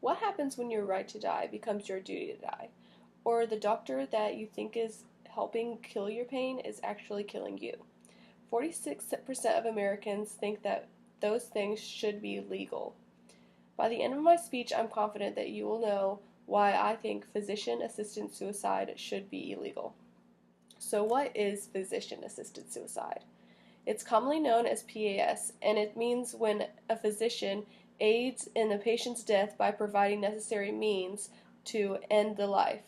What happens when your right to die becomes your duty to die? Or the doctor that you think is helping kill your pain is actually killing you? 46% of Americans think that those things should be legal. By the end of my speech, I'm confident that you will know why I think physician-assisted suicide should be illegal. So what is physician-assisted suicide? It's commonly known as PAS, and it means when a physician aids in the patient's death by providing necessary means to end the life.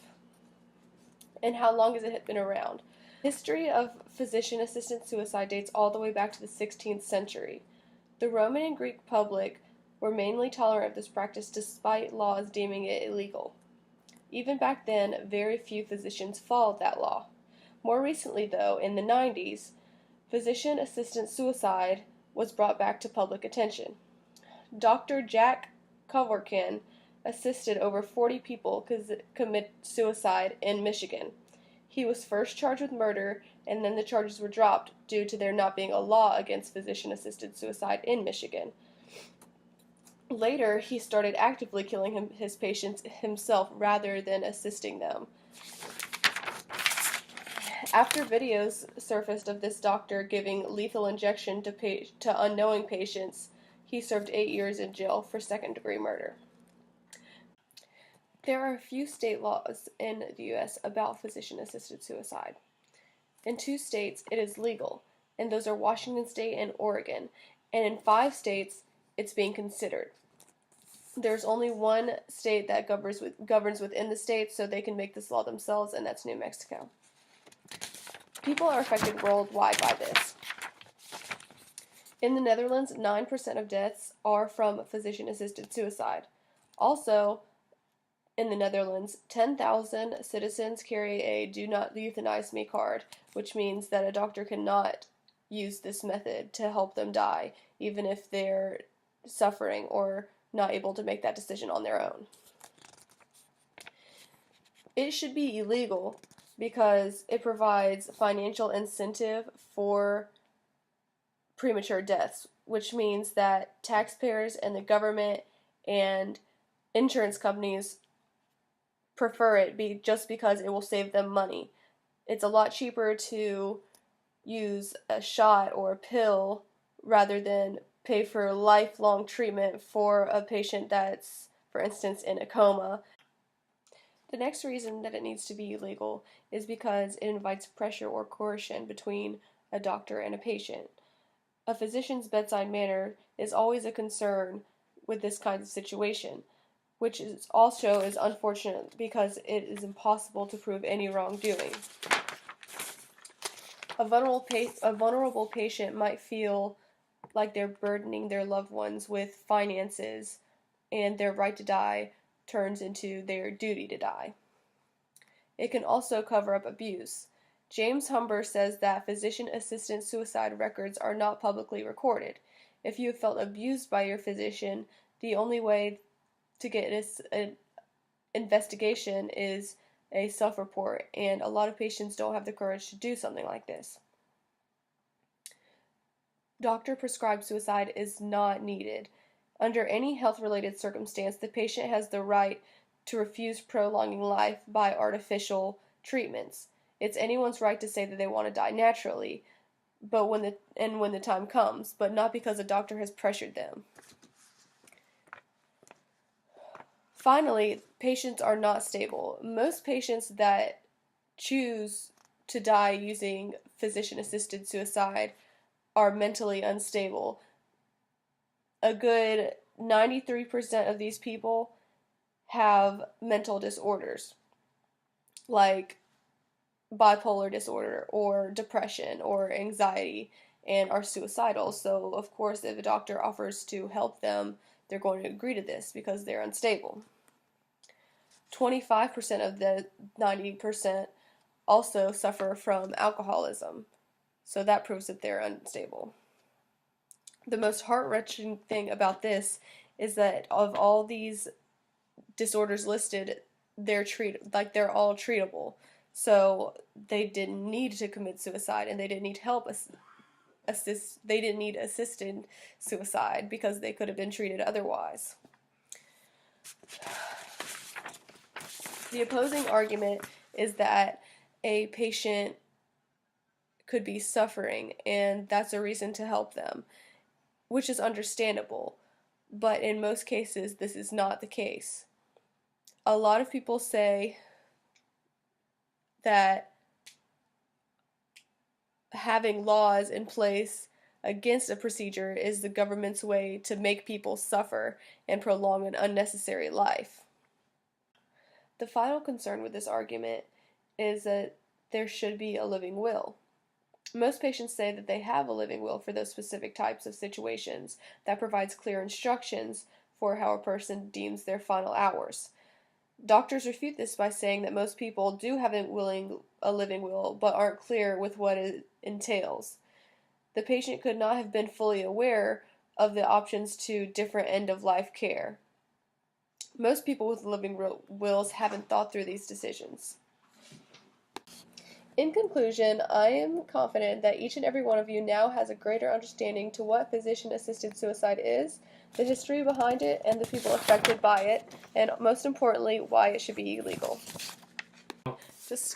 And how long has it been around? History of physician-assisted suicide dates all the way back to the 16th century. The Roman and Greek public were mainly tolerant of this practice despite laws deeming it illegal. Even back then, very few physicians followed that law. More recently, though, in the 90s, physician-assisted suicide was brought back to public attention. Dr. Jack Kevorkian assisted over 40 people commit suicide in Michigan. He was first charged with murder, and then the charges were dropped due to there not being a law against physician-assisted suicide in Michigan. Later, he started actively killing his patients himself rather than assisting them. After videos surfaced of this doctor giving lethal injection to unknowing patients, he served 8 years in jail for second-degree murder. There are a few state laws in the U.S. about physician-assisted suicide. In 2 states, it is legal, and those are Washington State and Oregon, and in 5 states, it's being considered. There's only one state that governs within the state, so they can make this law themselves, and that's New Mexico. People are affected worldwide by this. In the Netherlands, 9% of deaths are from physician-assisted suicide. Also, in the Netherlands, 10,000 citizens carry a "Do Not Euthanize Me" card, which means that a doctor cannot use this method to help them die, even if they're suffering or not able to make that decision on their own. It should be illegal because it provides financial incentive for premature deaths, which means that taxpayers and the government and insurance companies prefer it just because it will save them money. It's a lot cheaper to use a shot or a pill rather than pay for lifelong treatment for a patient that's, for instance, in a coma. The next reason that it needs to be illegal is because it invites pressure or coercion between a doctor and a patient. A physician's bedside manner is always a concern with this kind of situation, which is also unfortunate because it is impossible to prove any wrongdoing. A vulnerable patient might feel like they're burdening their loved ones with finances, and their right to die turns into their duty to die. It can also cover up abuse. James Humber says that physician-assisted suicide records are not publicly recorded. If you have felt abused by your physician, the only way to get an investigation is a self-report, and a lot of patients don't have the courage to do something like this. Doctor-prescribed suicide is not needed. Under any health-related circumstance, the patient has the right to refuse prolonging life by artificial treatments. It's anyone's right to say that they want to die naturally, but when the time comes, but not because a doctor has pressured them. Finally, patients are not stable. Most patients that choose to die using physician-assisted suicide are mentally unstable. A good 93% of these people have mental disorders, like bipolar disorder or depression or anxiety, and are suicidal. So, of course, if a doctor offers to help them, they're going to agree to this because they're unstable. 25% of the 90% also suffer from alcoholism, so that proves that they're unstable. The most heart-wrenching thing about this is that of all these disorders listed, they're all treatable. So they didn't need to commit suicide, and they didn't need help they didn't need assisted suicide because they could have been treated otherwise. The opposing argument is that a patient could be suffering and that's a reason to help them, which is understandable, but in most cases this is not the case. A lot of people say that having laws in place against a procedure is the government's way to make people suffer and prolong an unnecessary life. The final concern with this argument is that there should be a living will. Most patients say that they have a living will for those specific types of situations that provides clear instructions for how a person deems their final hours. Doctors refute this by saying that most people do have a living will but aren't clear with what it entails. The patient could not have been fully aware of the options to different end-of-life care. Most people with living wills haven't thought through these decisions. In conclusion, I am confident that each and every one of you now has a greater understanding to what physician-assisted suicide is, the history behind it, and the people affected by it, and most importantly, why it should be illegal. Just